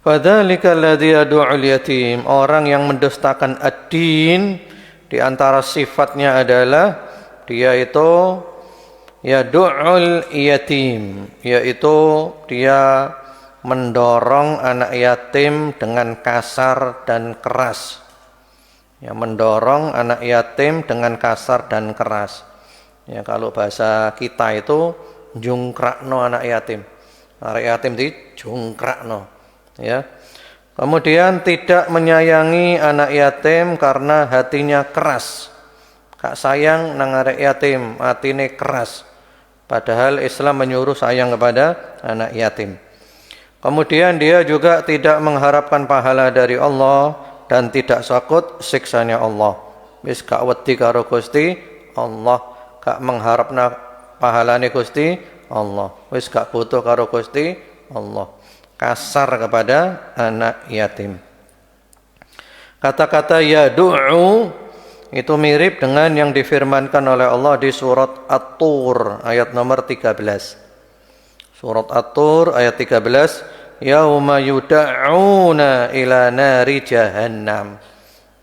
Fadzalika alladzi yad'ul yatim, orang yang mendustakan ad-din, di antara sifatnya adalah dia itu yad'ul yatim, yaitu dia mendorong anak yatim dengan kasar dan keras. Ya, mendorong anak yatim dengan kasar dan keras. Ya, kalau bahasa kita itu jungkrakno anak yatim. Anak yatim di jungkrakno. Ya. Kemudian tidak menyayangi anak yatim karena hatinya keras. Gak sayang nang arek yatim, hatine keras. Padahal Islam menyuruh sayang kepada anak yatim. Kemudian dia juga tidak mengharapkan pahala dari Allah dan tidak takut siksanya Allah. Wis gak wedi karo Gusti Allah, gak mengharapna pahalane Gusti Allah. Wis gak butuh karo Gusti Allah. Kasar kepada anak yatim. Kata-kata yad'u itu mirip dengan yang difirmankan oleh Allah di surat At-Tur ayat nomor 13. Surat At-Tur ayat 13, yauma yud'auna ila nari jahannam.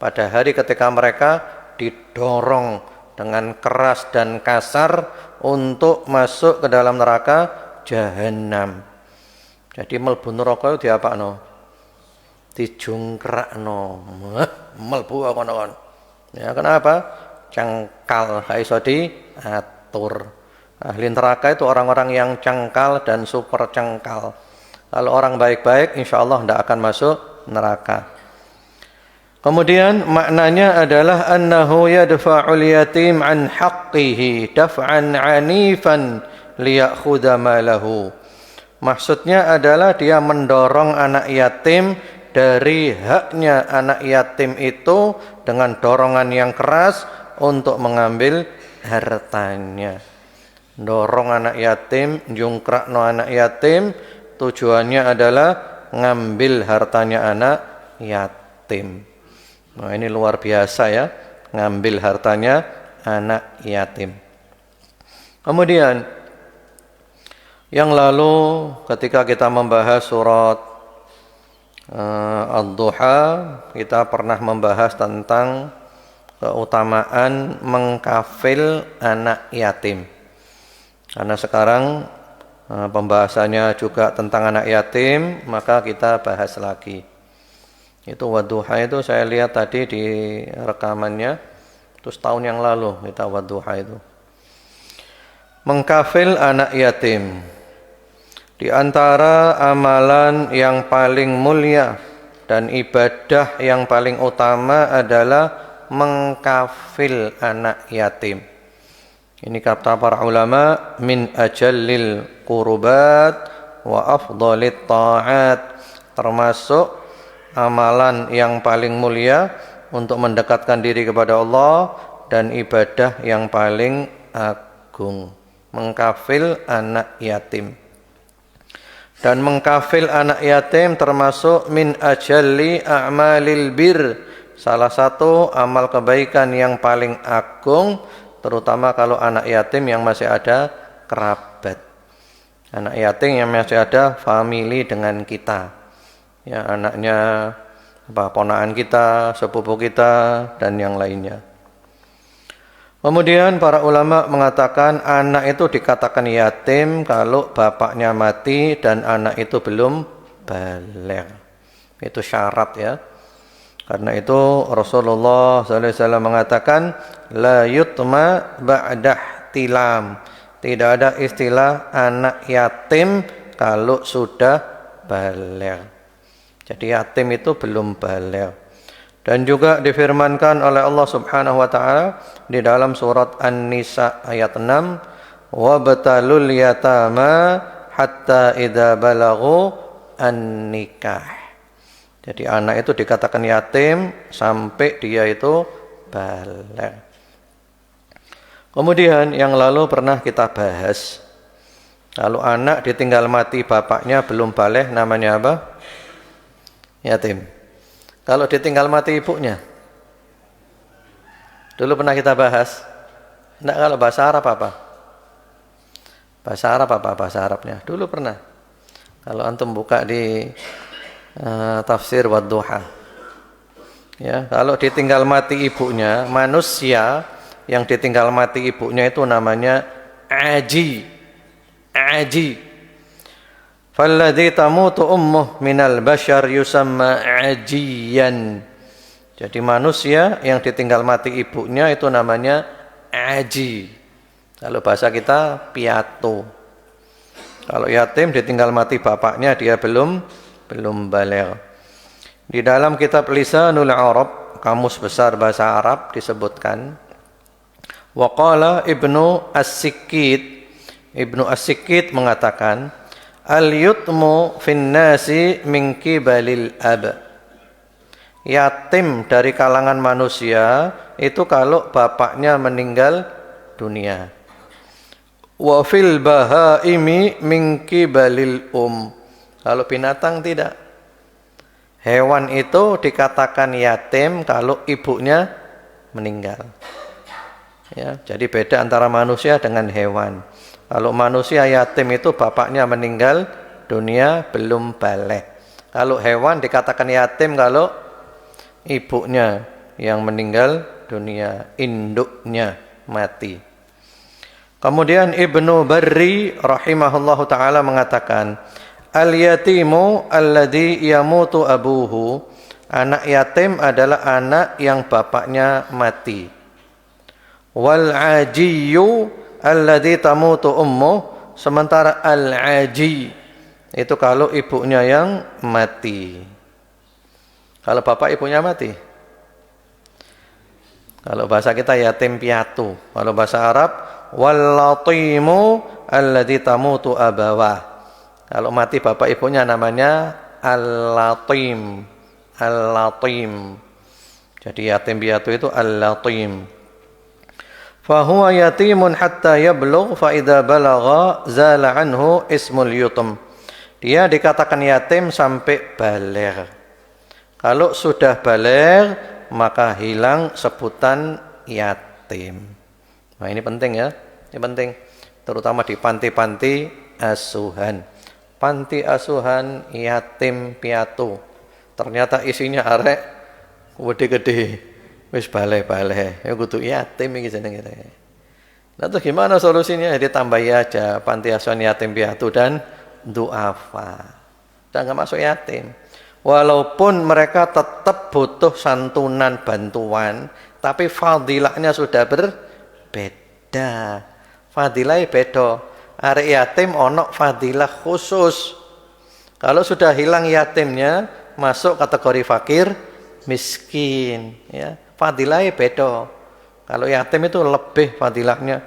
Pada hari ketika mereka didorong dengan keras dan kasar untuk masuk ke dalam neraka jahannam. Jadi mlebu neraka itu diapakno? Dijungkrakno. Mlebu kon-kon. Ya, kenapa? Cangkal, gak iso diatur. Ahli neraka itu orang-orang yang cangkal dan super cangkal. Kalau orang baik-baik insya Allah tidak akan masuk neraka. Kemudian maknanya adalah annahu yadfa'ul yatim an haqqihi daf'an 'anifan liya'khudha malahu. Maksudnya adalah dia mendorong anak yatim dari haknya anak yatim itu dengan dorongan yang keras untuk mengambil hartanya. Dorong anak yatim, jungkrakno anak yatim, tujuannya adalah ngambil hartanya anak yatim. Nah, ini luar biasa ya, ngambil hartanya anak yatim. Kemudian yang lalu ketika kita membahas surat Ad-Duha, kita pernah membahas tentang keutamaan mengkafil anak yatim. Karena sekarang pembahasannya juga tentang anak yatim, maka kita bahas lagi. Itu Wadduha itu saya lihat tadi di rekamannya, terus tahun yang lalu kita Wadduha itu. Mengkafil anak yatim. Di antara amalan yang paling mulia dan ibadah yang paling utama adalah mengkafil anak yatim. Ini kata para ulama, min ajallil qurubat wa afdalit ta'at, termasuk amalan yang paling mulia untuk mendekatkan diri kepada Allah dan ibadah yang paling agung. Mengkafil anak yatim. Dan mengkafil anak yatim termasuk min ajalli a'malil bir, salah satu amal kebaikan yang paling agung, terutama kalau anak yatim yang masih ada kerabat, anak yatim yang masih ada famili dengan kita, ya, anaknya ponakan kita, sepupu kita, dan yang lainnya. Kemudian para ulama mengatakan anak itu dikatakan yatim kalau bapaknya mati dan anak itu belum baligh. Itu syarat ya. Karena itu Rasulullah SAW mengatakan la yutma ba'dah tilam. Tidak ada istilah anak yatim kalau sudah baligh. Jadi yatim itu belum baligh. Dan juga difirmankan oleh Allah Subhanahu wa taala di dalam surat An-Nisa ayat 6, wabtalul yatama hatta idza balaghu an-nikah. Jadi anak itu dikatakan yatim sampai dia itu baligh. Kemudian yang lalu pernah kita bahas, kalau anak ditinggal mati bapaknya belum baligh namanya apa? Yatim. Kalau ditinggal mati ibunya, dulu pernah kita bahas. Enggak, kalau bahasa Arab apa? Bahasa Arab apa bahasa Arabnya? Dulu pernah. Kalau antum buka di tafsir Wadduha. Ya, kalau ditinggal mati ibunya, manusia yang ditinggal mati ibunya itu namanya aji. Aji. Falladhi tamutu ummuh minal bashar yusamma ajiyan. Jadi manusia yang ditinggal mati ibunya itu namanya aji. Kalau bahasa kita piatu. Kalau yatim ditinggal mati bapaknya dia belum baligh. Di dalam kitab Lisanul Arab, kamus besar bahasa Arab disebutkan waqala Ibnu As-Sikkit mengatakan al-yutmu fin nasi min qibalil ab. Yatim dari kalangan manusia itu kalau bapaknya meninggal dunia. Wa fil bahaimi min qibalil Kalau binatang tidak. Hewan itu dikatakan yatim kalau ibunya meninggal. Ya, jadi beda antara manusia dengan hewan. Kalau manusia yatim itu bapaknya meninggal dunia belum baligh. Kalau hewan dikatakan yatim kalau ibunya yang meninggal dunia, induknya mati. Kemudian Ibnu Barri rahimahullahu taala mengatakan, al-yatimu alladhi yamutu abuhu. Anak yatim adalah anak yang bapaknya mati. Wal ajiyu alladhi tamutu ummuh. Sementara al-aji itu kalau ibunya yang mati. Kalau bapak ibunya mati. Kalau bahasa kita yatim piatu. Kalau bahasa Arab wal-latimu alladhi tamutu abawah. Kalau mati bapak ibunya namanya al-latim. Al-latim. Jadi yatim piatu itu al-latim. Fahuwa yatimun hatta yablugh fa idza balagha zala anhu ismul yutum. Dia dikatakan yatim sampai baligh. Kalau sudah baligh maka hilang sebutan yatim. Nah, ini penting ya. Ini penting terutama di panti-panti asuhan. Panti asuhan yatim piatu. Ternyata isinya arek gede-gede. Wis baligh-baligh. Ya kudu yatim iki jenenge. Nah, terus gimana solusinya? Ditambahi aja panti asuhan yatim piatu dan duafa. Dan enggak masuk yatim. Walaupun mereka tetap butuh santunan bantuan, tapi fadilahnya sudah berbeda. Fadilahnya beda. Arek yatim ono fadilah khusus. Kalau sudah hilang yatimnya, masuk kategori fakir, miskin. Ya, fadilahnya beda. Kalau yatim itu lebih fadilahnya.